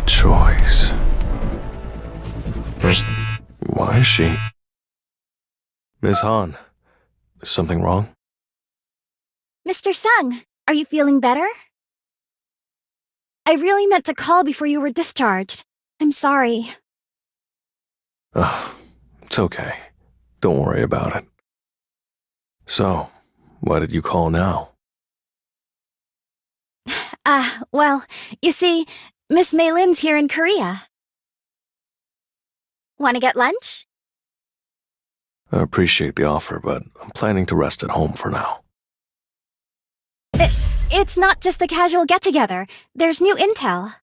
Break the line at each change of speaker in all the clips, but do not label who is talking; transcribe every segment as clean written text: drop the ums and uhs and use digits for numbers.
Good choice. Why is she? Ms. Han, is something wrong?
Mr. Sung, are you feeling better? I really meant to call before you were discharged. I'm sorry.
It's okay. Don't worry about it. So, why did you call now?
Well, you see, Miss Maylin's here in Korea. Want to get lunch?
I appreciate the offer, but I'm planning to rest at home for now.
It's not just a casual get-together. There's new intel.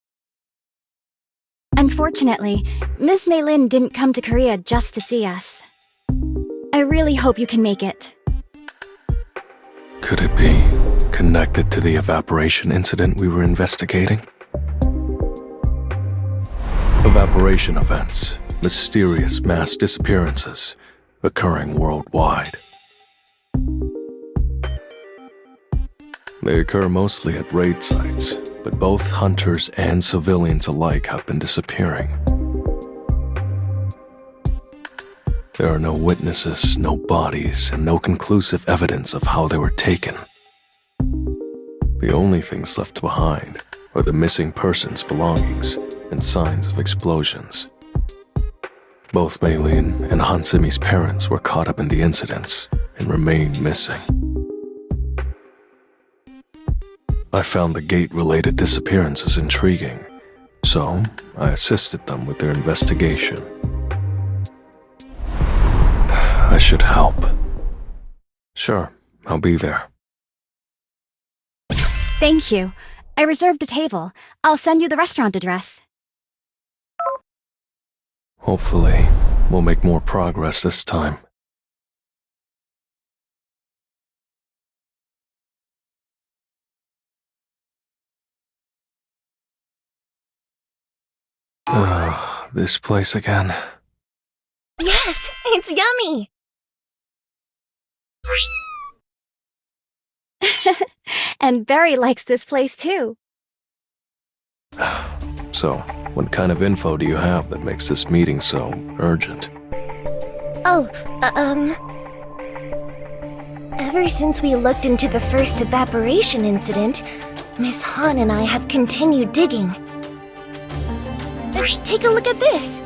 Unfortunately, Miss Maylin didn't come to Korea just to see us. I really hope you can make it.
Could it be connected to the evaporation incident we were investigating? Evaporation events, mysterious mass disappearances, occurring worldwide. They occur mostly at raid sites, but both hunters and civilians alike have been disappearing. There are no witnesses, no bodies, and no conclusive evidence of how they were taken. The only things left behind are the missing person's belongings and signs of explosions. Both Maylin and Hansimi's parents were caught up in the incidents and remain missing. I found the gate-related disappearances intriguing, so I assisted them with their investigation. I should help. Sure, I'll be there.
Thank you. I reserved a table. I'll send you the restaurant address.
Hopefully, we'll make more progress this time. This place again.
Yes, it's yummy!
And Barry likes this place too.
So, what kind of info do you have that makes this meeting so urgent?
Ever since we looked into the first evaporation incident, Miss Han and I have continued digging. Take a look at this!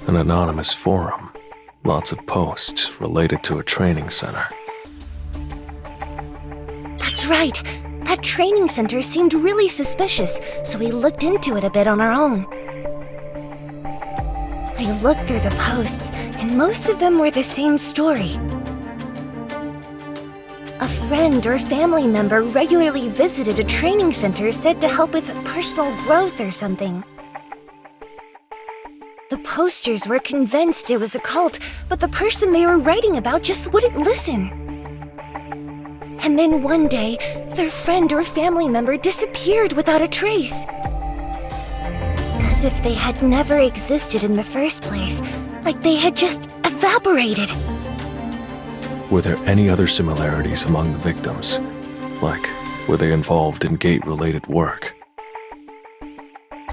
An anonymous forum. Lots of posts related to a training center.
That's right. That training center seemed really suspicious, so we looked into it a bit on our own. I looked through the posts, and most of them were the same story. A friend or family member regularly visited a training center said to help with personal growth or something. The posters were convinced it was a cult, but the person they were writing about just wouldn't listen. And then one day, their friend or family member disappeared without a trace. As if they had never existed in the first place, like they had just evaporated.
Were there any other similarities among the victims? Like, were they involved in gate-related work?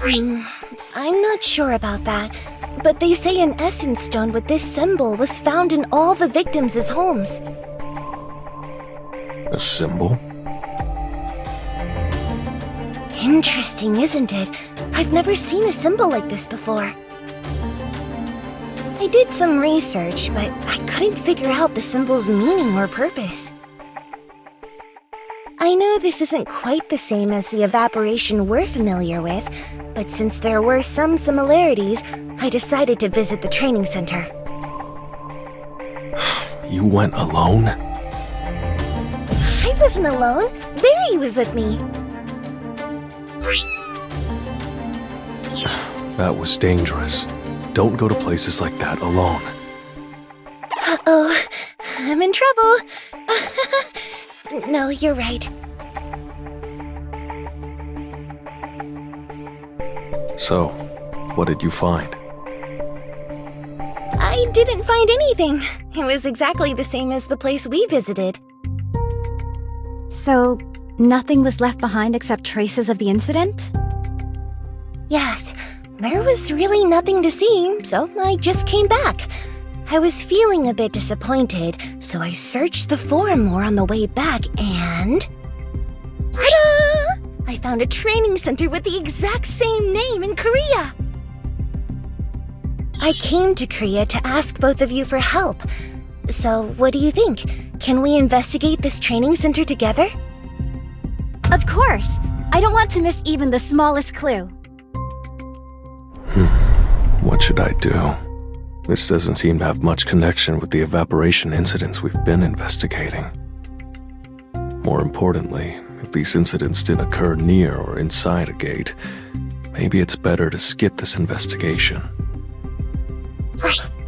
I'm not sure about that, but they say an essence stone with this symbol was found in all the victims' homes.
A symbol?
Interesting, isn't it? I've never seen a symbol like this before. I did some research, but I couldn't figure out the symbol's meaning or purpose. I know this isn't quite the same as the evaporation we're familiar with, but since there were some similarities, I decided to visit the training center.
You went alone?
I wasn't alone. Barry was with me.
That was dangerous. Don't go to places like that alone.
Uh-oh, I'm in trouble. No, you're right.
So, what did you find?
I didn't find anything. It was exactly the same as the place we visited.
So, Nothing was left behind except traces of the incident?
Yes, there was really nothing to see, so I just came back. I was feeling a bit disappointed, so I searched the forum more on the way back and... Ta-da! I found a training center with the exact same name in Korea! I came to Korea to ask both of you for help. So, what do you think? Can we investigate this training center together?
Of course! I don't want to miss even the smallest clue.
What should I do? This doesn't seem to have much connection with the evaporation incidents we've been investigating. More importantly, if these incidents didn't occur near or inside a gate, maybe it's better to skip this investigation.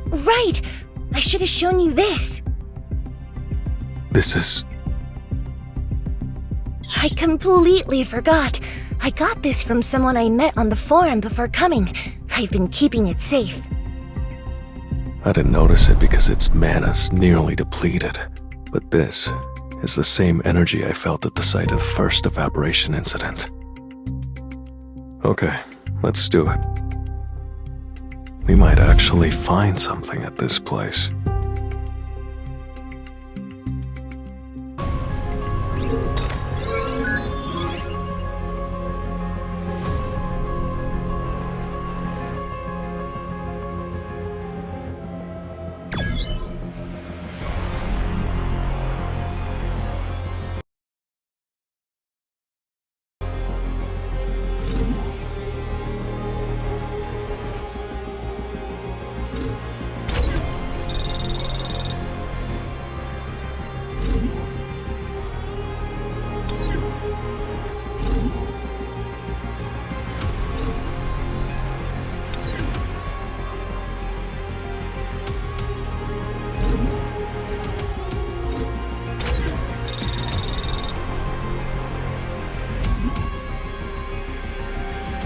Right! I should have shown you this.
This is...
I completely forgot. I got this from someone I met on the forum before coming. I've been keeping it safe.
I didn't notice it because its mana's nearly depleted. But this is the same energy I felt at the site of the first evaporation incident. Okay, let's do it. We might actually find something at this place.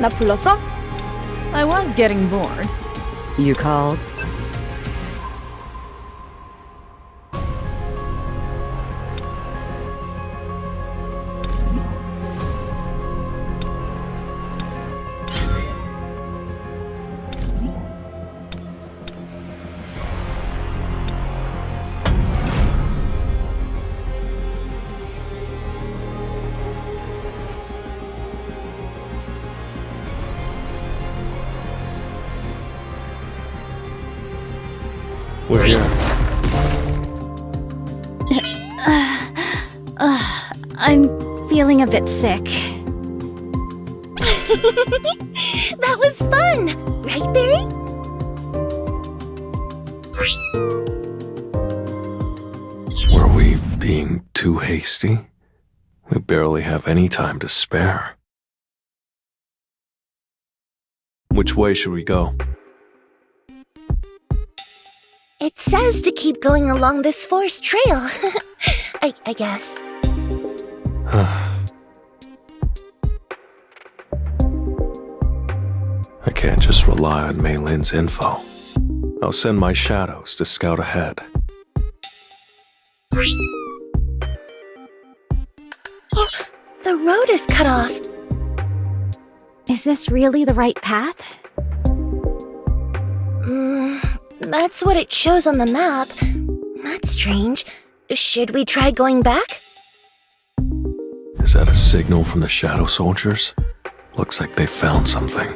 나 불렀어? I was getting bored. You called?
We're here.
I'm feeling a bit sick.
That was fun! Right, Barry?
Were we being too hasty? We barely have any time to spare. Which way should we go?
It says to keep going along this forest trail. I guess.
I can't just rely on Mei Lin's info. I'll send my shadows to scout ahead.
Oh, the road is cut off.
Is this really the right path?
That's what it shows on the map. That's strange. Should we try going back?
Is that a signal from the shadow soldiers? Looks like they found something.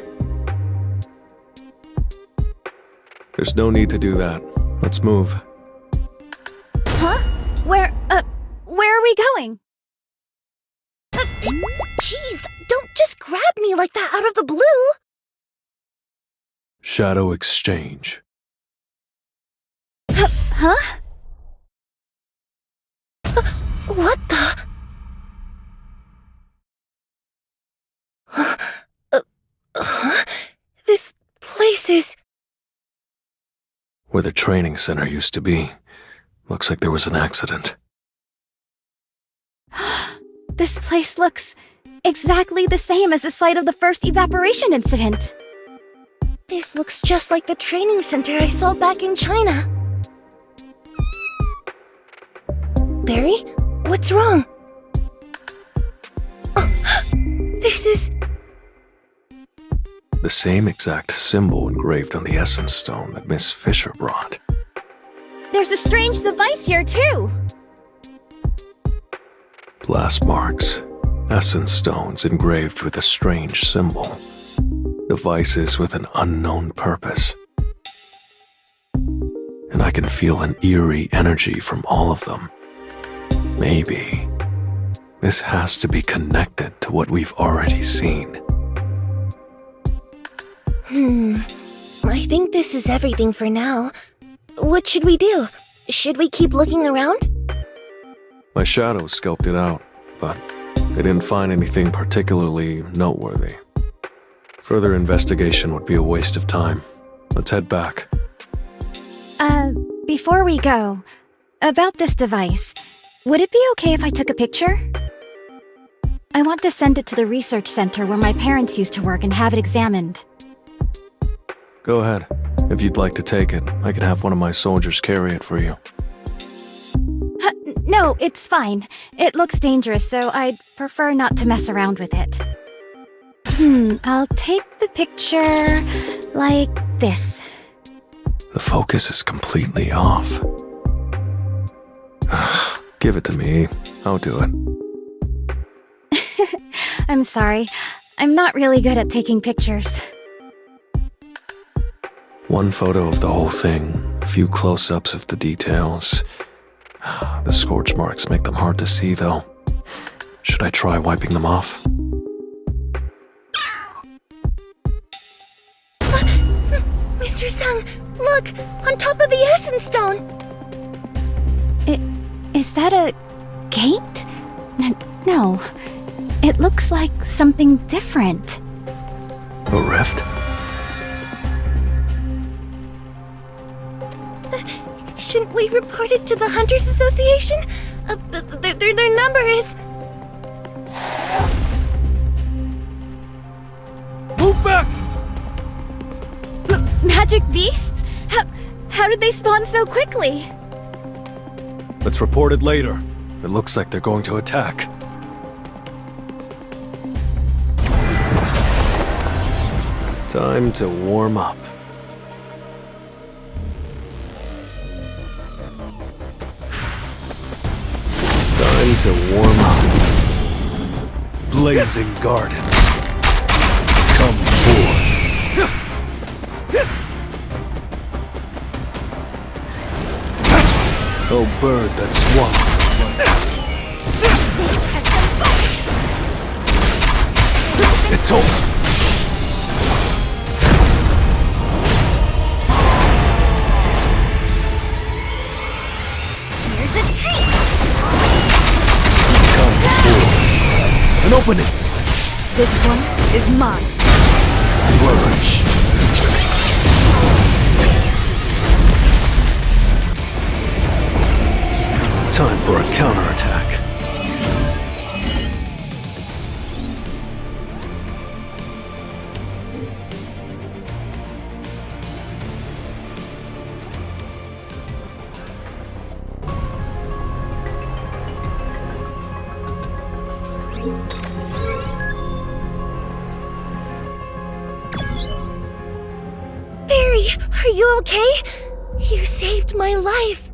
There's no need to do that. Let's move.
Huh? Where are we going?
Jeez, don't just grab me like that out of the blue!
Shadow exchange.
Huh?
What the? This place is...
Where the training center used to be. Looks like there was an accident.
This place looks exactly the same as the site of the first evaporation incident.
This looks just like the training center I saw back in China. Barry, what's wrong? This is...
The same exact symbol engraved on the essence stone that Miss Fisher brought.
There's a strange device here, too!
Blast marks, essence stones engraved with a strange symbol. Devices with an unknown purpose. And I can feel an eerie energy from all of them. Maybe this has to be connected to what we've already seen.
I think this is everything for now. What should we do? Should we keep looking around?
My shadows scoped it out, but they didn't find anything particularly noteworthy. Further investigation would be a waste of time. Let's head back.
Before we go, about this device, would it be okay if I took a picture? I want to send it to the research center where my parents used to work and have it examined.
Go ahead. If you'd like to take it, I can have one of my soldiers carry it for you.
No, it's fine. It looks dangerous, so I'd prefer not to mess around with it. I'll take the picture like this.
The focus is completely off. Give it to me. I'll do it.
I'm sorry. I'm not really good at taking pictures.
One photo of the whole thing, a few close-ups of the details. The scorch marks make them hard to see, though. Should I try wiping them off?
Mr. Sung, look! On top of the essence stone!
Is that a gate? No. It looks like something different.
A rift?
Shouldn't we report it to the Hunters Association? Their number is...
Move back!
Magic beasts? How did they spawn so quickly?
Let's report it later. It looks like they're going to attack. Time to warm up. Time to warm up. Blazing Garden. Come forth. Oh, bird that swallowed. It's over.
Here's a treat!
Come forth. An opening.
This one is mine.
Flourish. Time for a counterattack.
Barry, are you okay? You saved my life.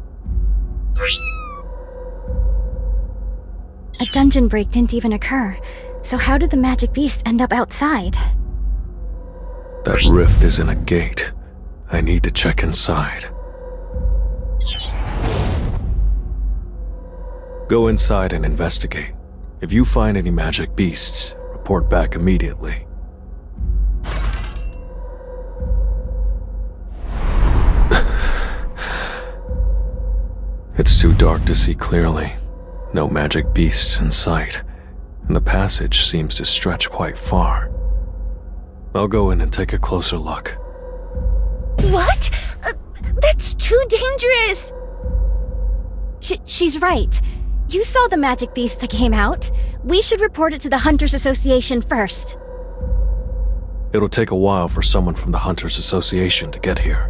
A dungeon break didn't even occur. So how did the magic beast end up outside?
That rift is in a gate. I need to check inside. Go inside and investigate. If you find any magic beasts, report back immediately. It's too dark to see clearly. No magic beasts in sight, and the passage seems to stretch quite far. I'll go in and take a closer look.
What? That's too dangerous!
She's right. You saw the magic beast that came out. We should report it to the Hunters Association first.
It'll take a while for someone from the Hunters Association to get here.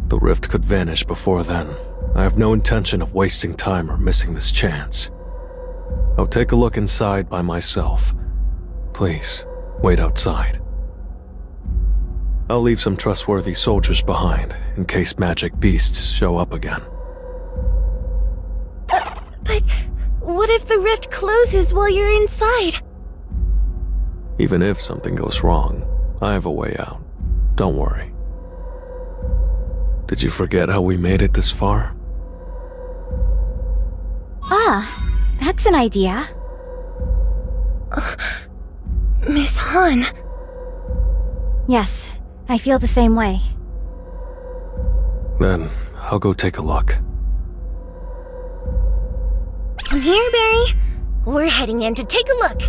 The rift could vanish before then. I have no intention of wasting time or missing this chance. I'll take a look inside by myself. Please, wait outside. I'll leave some trustworthy soldiers behind in case magic beasts show up again.
But what if the rift closes while you're inside?
Even if something goes wrong, I have a way out. Don't worry. Did you forget how we made it this far?
Ah, that's an idea.
Miss Han.
Yes, I feel the same way.
Then, I'll go take a look.
Come here, Barry. We're heading in to take a look.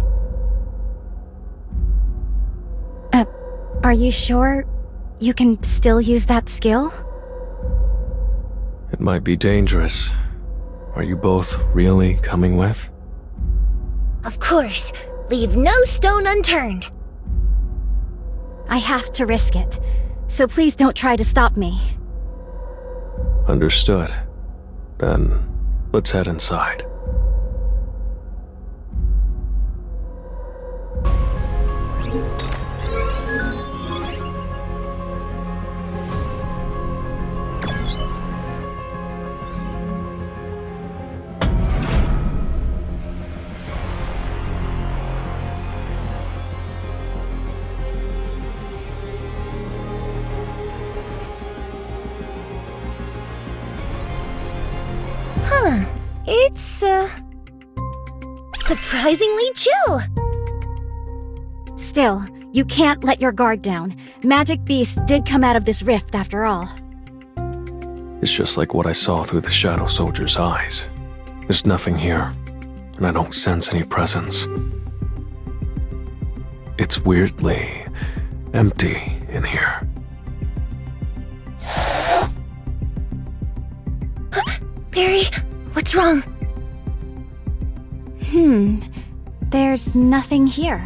Are you sure you can still use that skill?
It might be dangerous. Are you both really coming with?
Of course. Leave no stone unturned.
I have to risk it, so please don't try to stop me.
Understood. Then, let's head inside.
It's, surprisingly chill.
Still, you can't let your guard down. Magic beasts did come out of this rift after all.
It's just like what I saw through the Shadow Soldier's eyes. There's nothing here, and I don't sense any presence. It's weirdly empty in here.
Barry, what's wrong?
There's nothing here.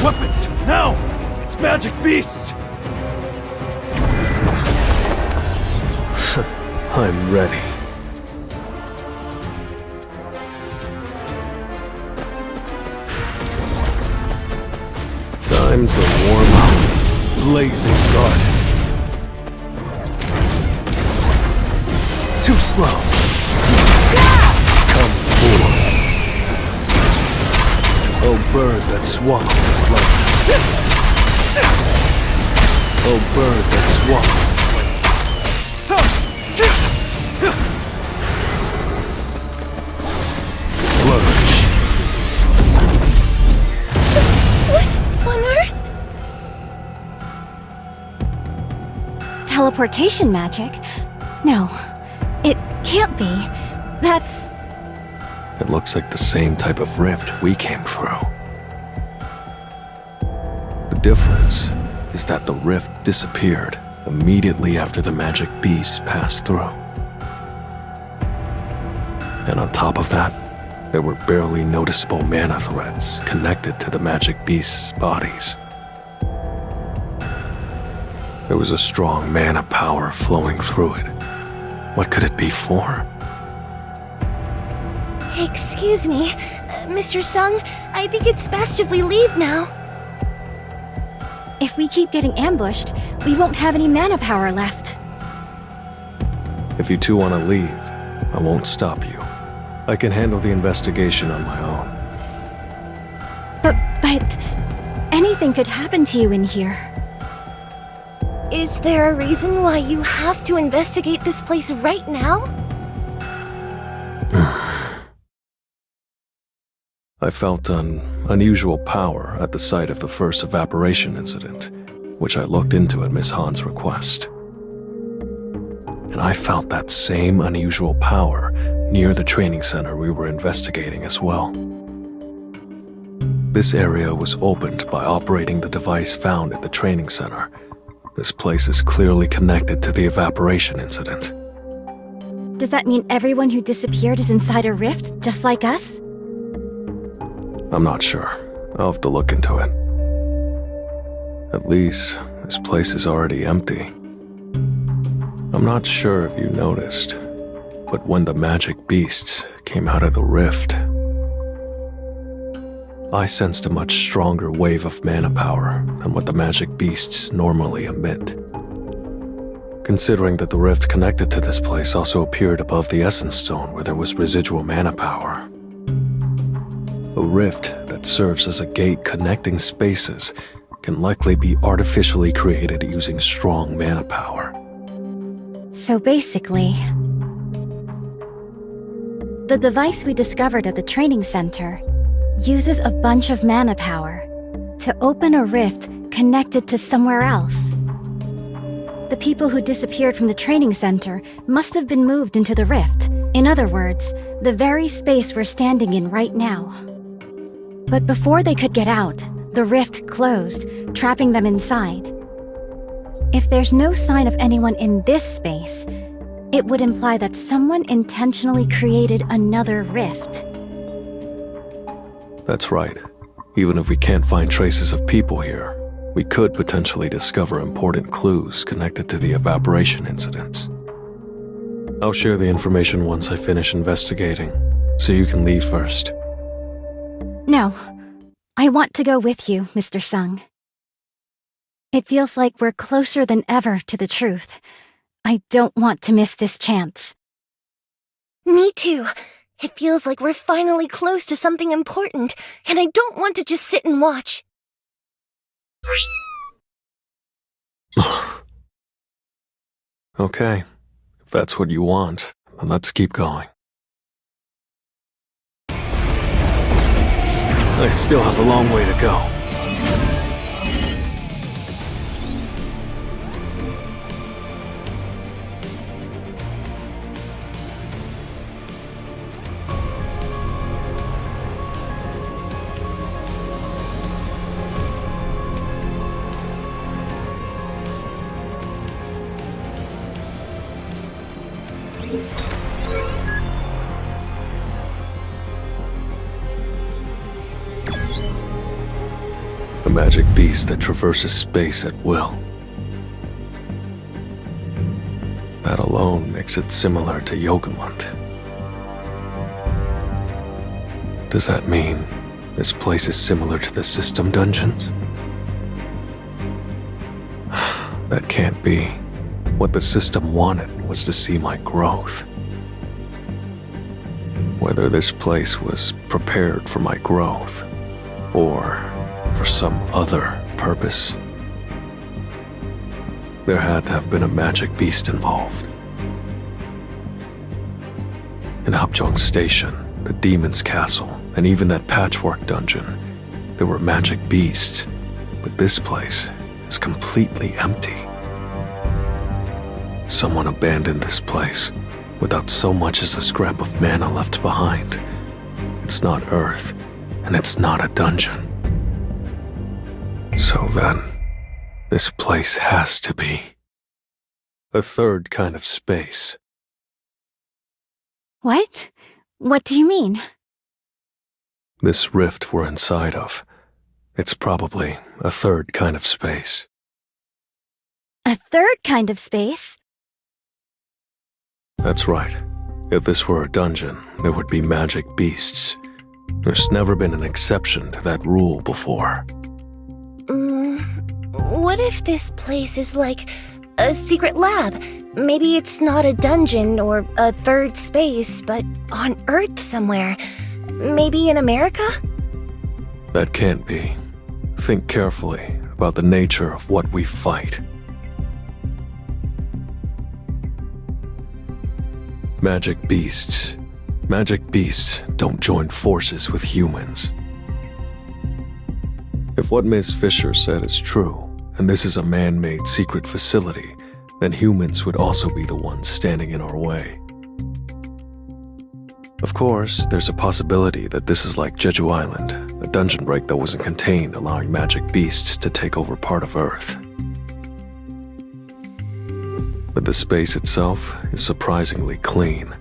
Weapons, now! It's magic beasts! I'm ready. Time to warm up. Blazing guard. Too slow. Come forward. Oh, bird that swallowed flame. Oh, bird that swallowed. Flourish.
What on earth?
Teleportation magic? No, it can't be. That's...
It looks like the same type of rift we came through. The difference is that the rift disappeared immediately after the magic beasts passed through. And on top of that, there were barely noticeable mana threads connected to the magic beasts' bodies. There was a strong mana power flowing through it. What could it be for?
Excuse me, Mr. Sung, I think it's best if we leave now.
If we keep getting ambushed, we won't have any mana power left.
If you two want to leave, I won't stop you. I can handle the investigation on my own.
But anything could happen to you in here.
Is there a reason why you have to investigate this place right now?
I felt an unusual power at the site of the first evaporation incident, which I looked into at Miss Han's request. And I felt that same unusual power near the training center we were investigating as well. This area was opened by operating the device found at the training center. This place is clearly connected to the evaporation incident.
Does that mean everyone who disappeared is inside a rift, just like us?
I'm not sure. I'll have to look into it. At least, this place is already empty. I'm not sure if you noticed, but when the magic beasts came out of the rift, I sensed a much stronger wave of mana power than what the magic beasts normally emit. Considering that the rift connected to this place also appeared above the Essence Stone where there was residual mana power. A rift that serves as a gate connecting spaces can likely be artificially created using strong mana power.
So basically, the device we discovered at the training center uses a bunch of mana power to open a rift connected to somewhere else. The people who disappeared from the training center must have been moved into the rift. In other words, the very space we're standing in right now. But before they could get out, the rift closed, trapping them inside. If there's no sign of anyone in this space, it would imply that someone intentionally created another rift.
That's right. Even if we can't find traces of people here, we could potentially discover important clues connected to the evaporation incidents. I'll share the information once I finish investigating, so you can leave first.
No, I want to go with you, Mr. Sung. It feels like we're closer than ever to the truth. I don't want to miss this chance.
Me too. It feels like we're finally close to something important, and I don't want to just sit and watch.
Okay, if that's what you want, then let's keep going. I still have a long way to go. A magic beast that traverses space at will. That alone makes it similar to Yogamont. Does that mean this place is similar to the system dungeons? That can't be. What the system wanted was to see my growth. Whether this place was prepared for my growth, or for some other purpose. There had to have been a magic beast involved. In Hapjeong Station, the Demon's Castle, and even that patchwork dungeon, there were magic beasts, but this place is completely empty. Someone abandoned this place without so much as a scrap of mana left behind. It's not Earth, and it's not a dungeon. So then, this place has to be a third kind of space.
What? What do you mean?
This rift we're inside of, it's probably a third kind of space.
A third kind of space?
That's right. If this were a dungeon, there would be magic beasts. There's never been an exception to that rule before.
What if this place is like a secret lab? Maybe it's not a dungeon or a third space, but on Earth somewhere. Maybe in America?
That can't be. Think carefully about the nature of what we fight. Magic beasts. Magic beasts don't join forces with humans. If what Ms. Fisher said is true, and this is a man-made secret facility, then humans would also be the ones standing in our way. Of course, there's a possibility that this is like Jeju Island, a dungeon break that wasn't contained, allowing magic beasts to take over part of Earth. But the space itself is surprisingly clean,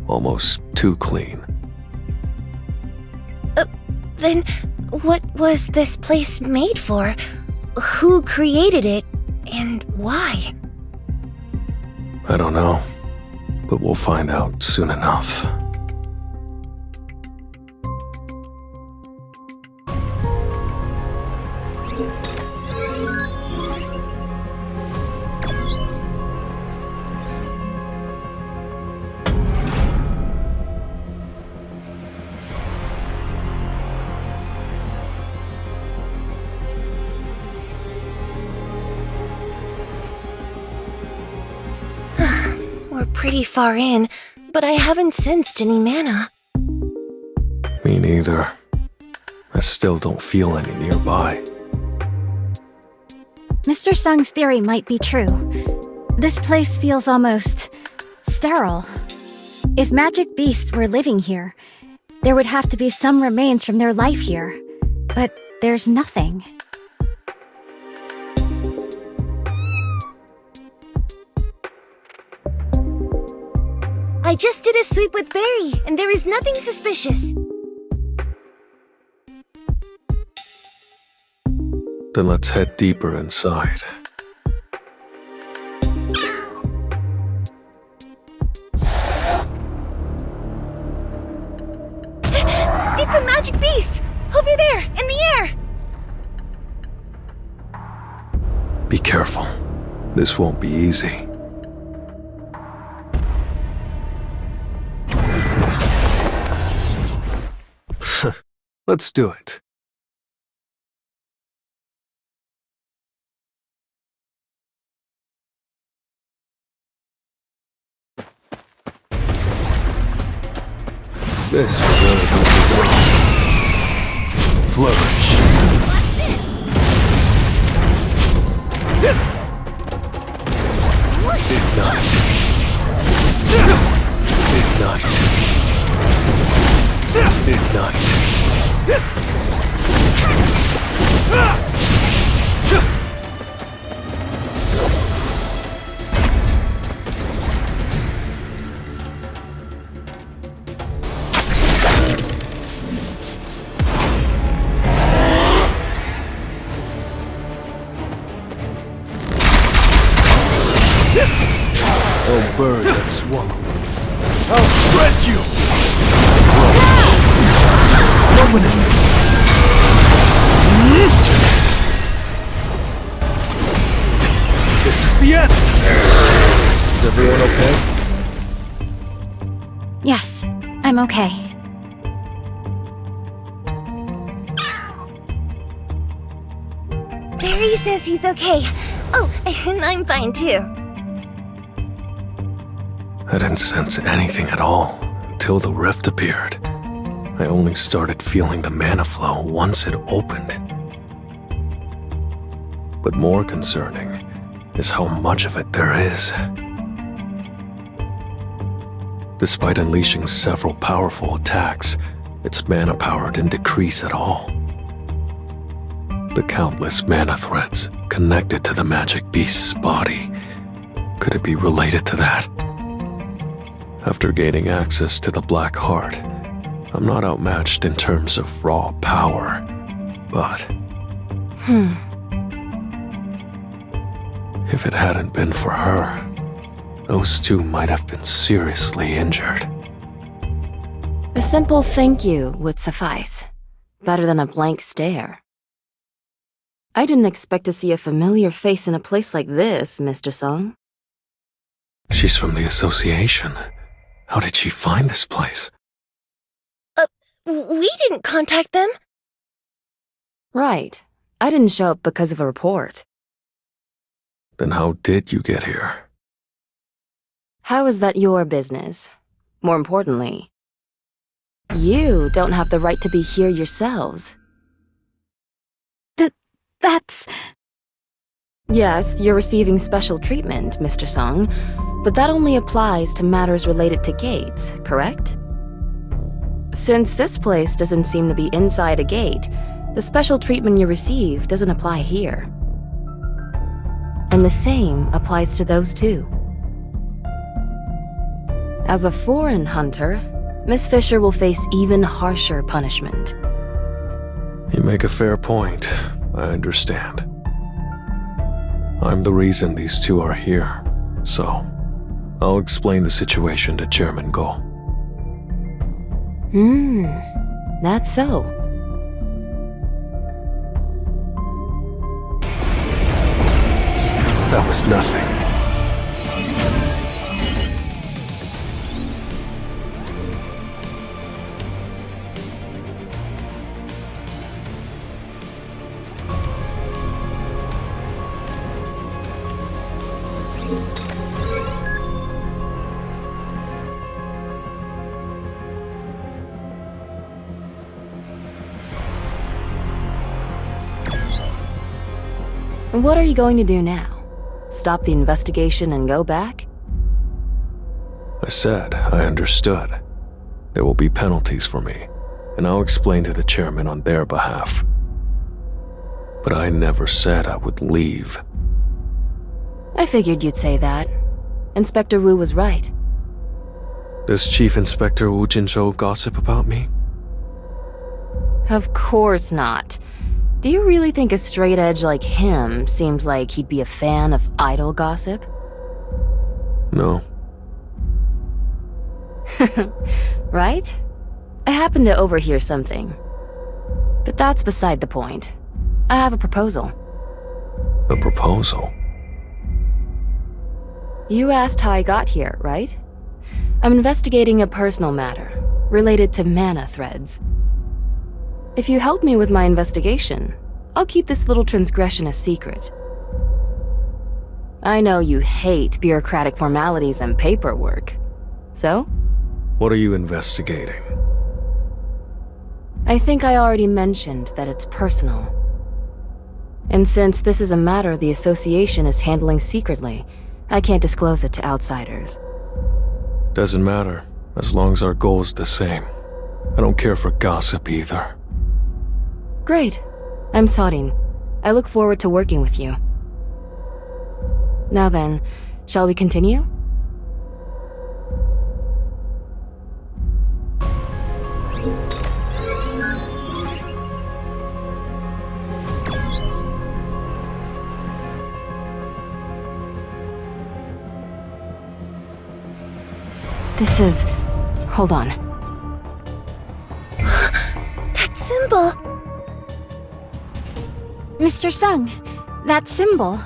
almost too clean.
Then what was this place made for? Who created it, and why?
I don't know. but we'll find out soon enough.
We're pretty far in, but I haven't sensed any mana.
Me neither. I still don't feel any nearby.
Mr. Sung's theory might be true. This place feels almost sterile. If magic beasts were living here, there would have to be some remains from their life here. But there's nothing.
I just did a sweep with Barry, and there is nothing suspicious.
Then let's head deeper inside.
It's a magic beast! Over there, in the air!
Be careful. This won't be easy. Let's do it. This will really help you grow. Flourish. Ignite. Ignite. Ignite. Oh, bird that swallowed. I'll shred you! This is the end! Is everyone okay?
Yes, I'm okay.
Barry says he's okay. Oh, and I'm fine too.
I didn't sense anything at all until the rift appeared. I only started feeling the mana flow once it opened. But more concerning is how much of it there is. Despite unleashing several powerful attacks, its mana power didn't decrease at all. The countless mana threads connected to the magic beast's body. Could it be related to that? After gaining access to the Black Heart, I'm not outmatched in terms of raw power, but... If it hadn't been for her, those two might have been seriously injured.
A simple thank you would suffice. Better than a blank stare. I didn't expect to see a familiar face in a place like this, Mr. Sung.
She's from the association. How did she find this place?
We didn't contact them.
Right. I didn't show up because of a report.
Then how did you get here?
How is that your business? More importantly, you don't have the right to be here yourselves.
That's...
Yes, you're receiving special treatment, Mr. Sung, but that only applies to matters related to gates, correct? Since this place doesn't seem to be inside a gate, the special treatment you receive doesn't apply here. And the same applies to those two. As a foreign hunter, Miss Fisher will face even harsher punishment.
You make a fair point. I understand. I'm the reason these two are here, so I'll explain the situation to Chairman Go.
That's so.
That was nothing.
What are you going to do now? Stop the investigation and go back?
I said I understood. There will be penalties for me, and I'll explain to the chairman on their behalf. But I never said I would leave.
I figured you'd say that. Inspector Wu was right.
Does Chief Inspector Wu Jinzhou gossip about me?
Of course not. Do you really think a straight edge like him seems like he'd be a fan of idle gossip?
No.
Right? I happened to overhear something. But that's beside the point. I have a proposal.
A proposal?
You asked how I got here, right? I'm investigating a personal matter related to mana threads. If you help me with my investigation, I'll keep this little transgression a secret. I know you hate bureaucratic formalities and paperwork. So?
What are you investigating?
I think I already mentioned that it's personal. And since this is a matter the association is handling secretly, I can't disclose it to outsiders.
Doesn't matter, as long as our goal is the same. I don't care for gossip either.
Great. I'm Sorin. I look forward to working with you. Now then, shall we continue? This is... Hold on.
That symbol!
Mr. Sung, that symbol.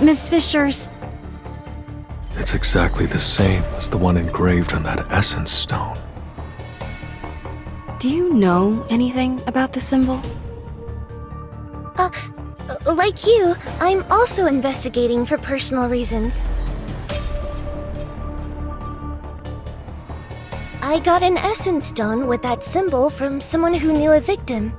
Ms. Fisher's...
It's exactly the same as the one engraved on that essence stone.
Do you know anything about the symbol?
Like you, I'm also investigating for personal reasons. I got an essence stone with that symbol from someone who knew a victim.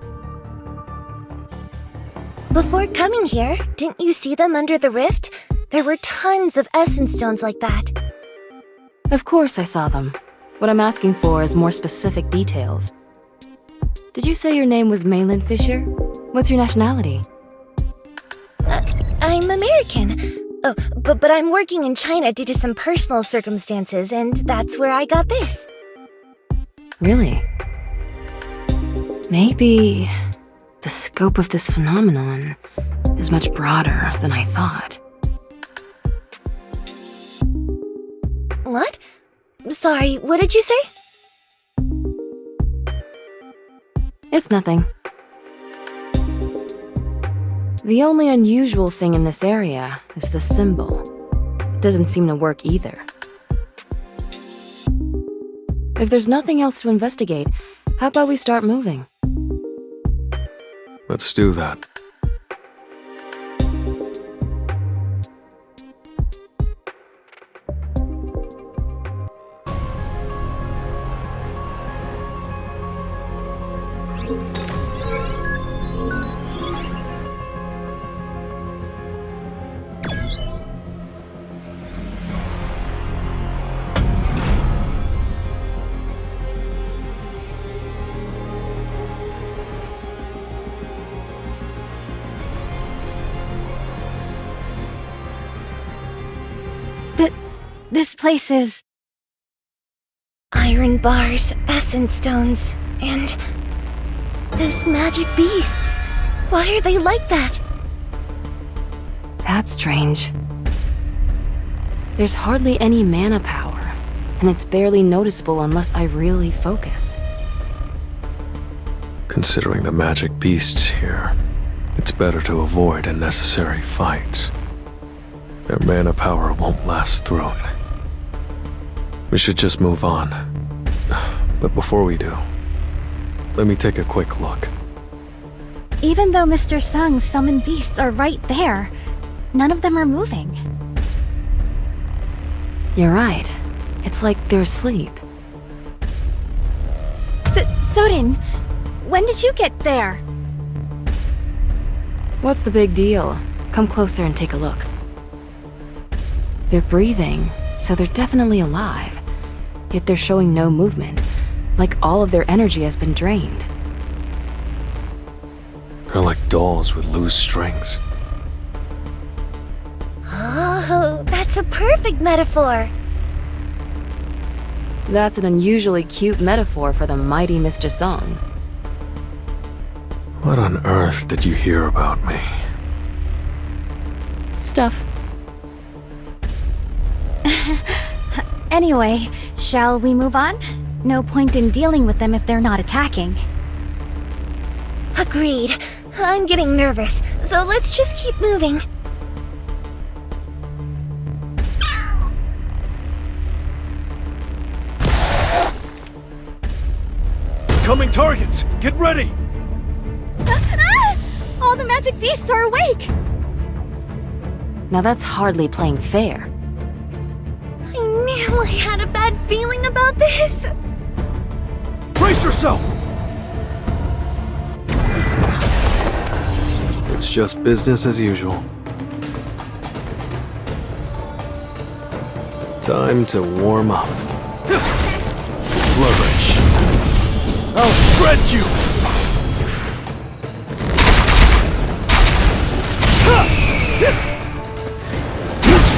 Before coming here, didn't you see them under the rift? There were tons of essence stones like that.
Of course I saw them. What I'm asking for is more specific details. Did you say your name was Maylin Fisher? What's your nationality?
I'm American. Oh, but I'm working in China due to some personal circumstances, and that's where I got this.
Really? Maybe the scope of this phenomenon is much broader than I thought.
What? Sorry, what did you say?
It's nothing. The only unusual thing in this area is the symbol. It doesn't seem to work either. If there's nothing else to investigate, how about we start moving?
Let's do that.
This place is...
Iron bars, essence stones, and... those magic beasts. Why are they like that?
That's strange. There's hardly any mana power, and it's barely noticeable unless I really focus.
Considering the magic beasts here, it's better to avoid unnecessary fights. Their mana power won't last through it. We should just move on. But before we do, let me take a quick look.
Even though Mr. Sung's summoned beasts are right there, none of them are moving.
You're right. It's like they're asleep.
Sorin, when did you get there?
What's the big deal? Come closer and take a look. They're breathing, so they're definitely alive. Yet they're showing no movement, like all of their energy has been drained.
They're like dolls with loose strings.
Oh, that's a perfect metaphor.
That's an unusually cute metaphor for the mighty Mr. Song.
What on earth did you hear about me?
Stuff.
Anyway, shall we move on? No point in dealing with them if they're not attacking.
Agreed. I'm getting nervous, so let's just keep moving.
Coming targets! Get ready!
All the magic beasts are awake!
Now that's hardly playing fair.
I knew I had a bad feeling about this.
Brace yourself! It's just business as usual. Time to warm up. Flourish. I'll shred you!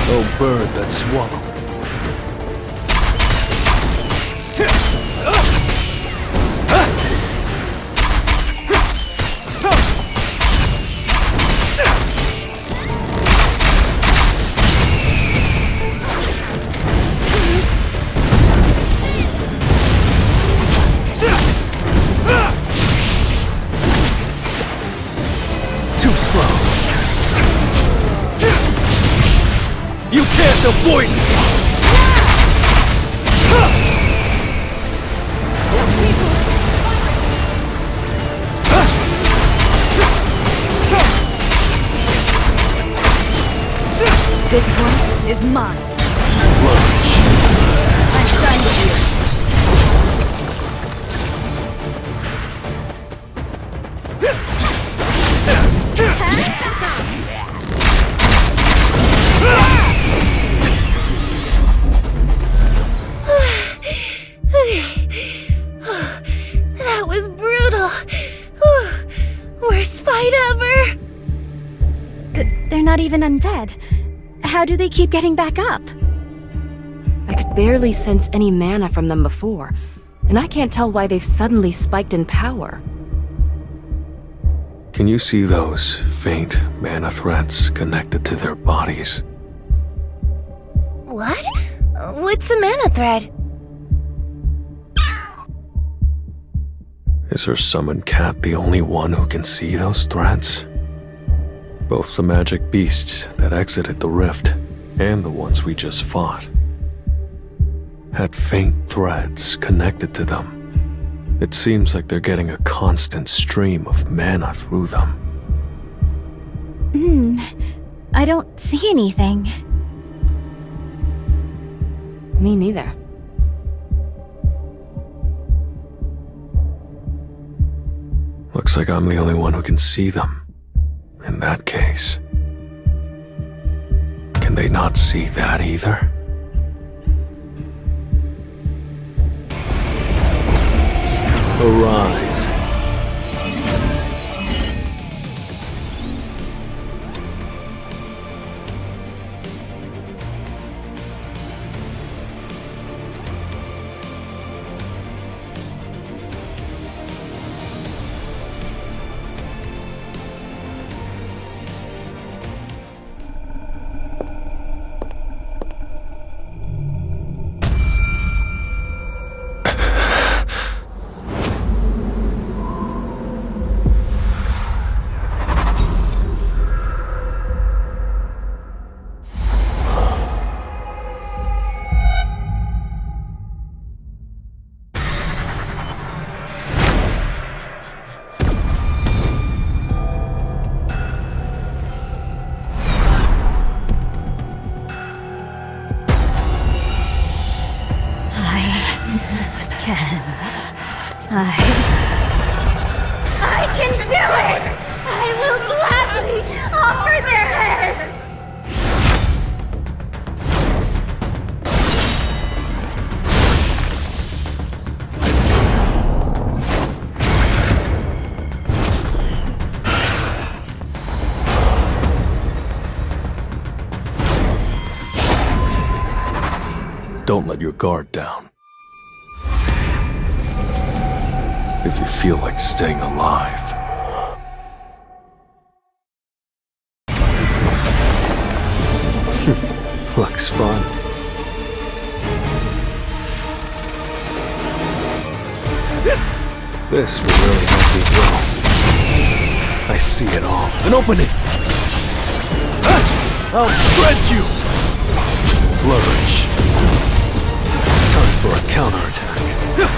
Oh, bird that swallowed. Too slow. You can't avoid me!
This one is mine.
Flourish.
I'm done with you.
That was brutal. Worst fight ever.
They're not even undead. How do they keep getting back up?
I could barely sense any mana from them before, and I can't tell why they've suddenly spiked in power.
Can you see those faint mana threads connected to their bodies?
What? What's a mana thread?
Is her summoned cat the only one who can see those threads? Both the magic beasts that exited the rift and the ones we just fought had faint threads connected to them. It seems like they're getting a constant stream of mana through them.
I don't see anything.
Me neither.
Looks like I'm the only one who can see them. In that case, can they not see that either? Arise.
I can do it! I will gladly offer their heads!
Don't let your guard down. If you feel like staying alive. Looks fun. This will really help me grow. I see it all. An opening! I'll shred you! Flourish. Time for a counterattack.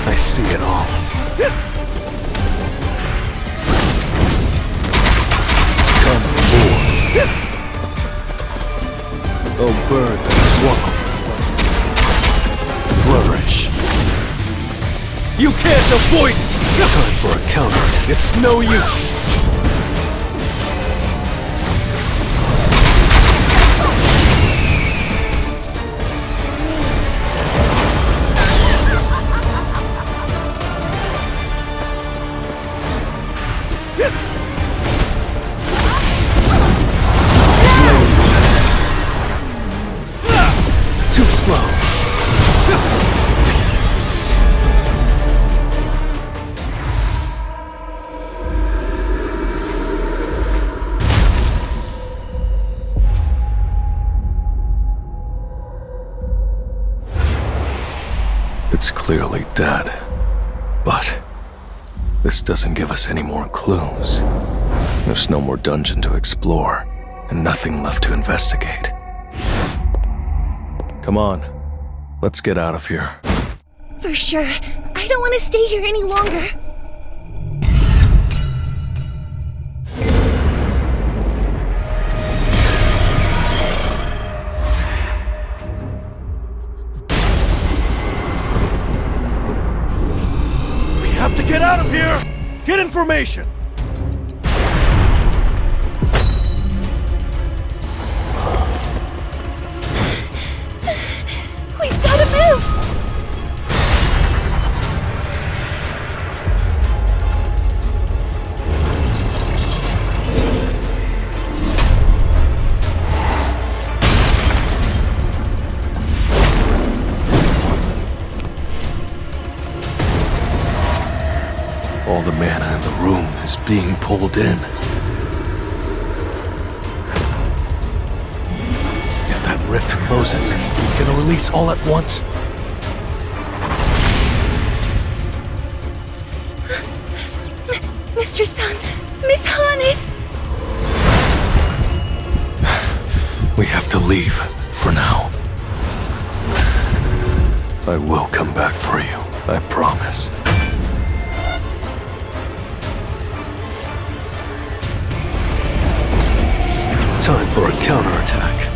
I see it all. Come forth. Oh, bird that swallowed. Flourish. You can't avoid it! Time for a counterattack. It's no use. Too slow. It's clearly dead, but this doesn't give us any more clues. There's no more dungeon to explore, and nothing left to investigate. Come on, let's get out of here.
For sure. I don't want to stay here any longer.
We have to get out of here! Get information!
We've got to move!
All the mana in the room is being pulled in. If that rift closes, it's gonna release all at once.
Mr. Sun, Miss Hannes!
We have to leave, for now. I will come back for you, I promise. Time for a counterattack.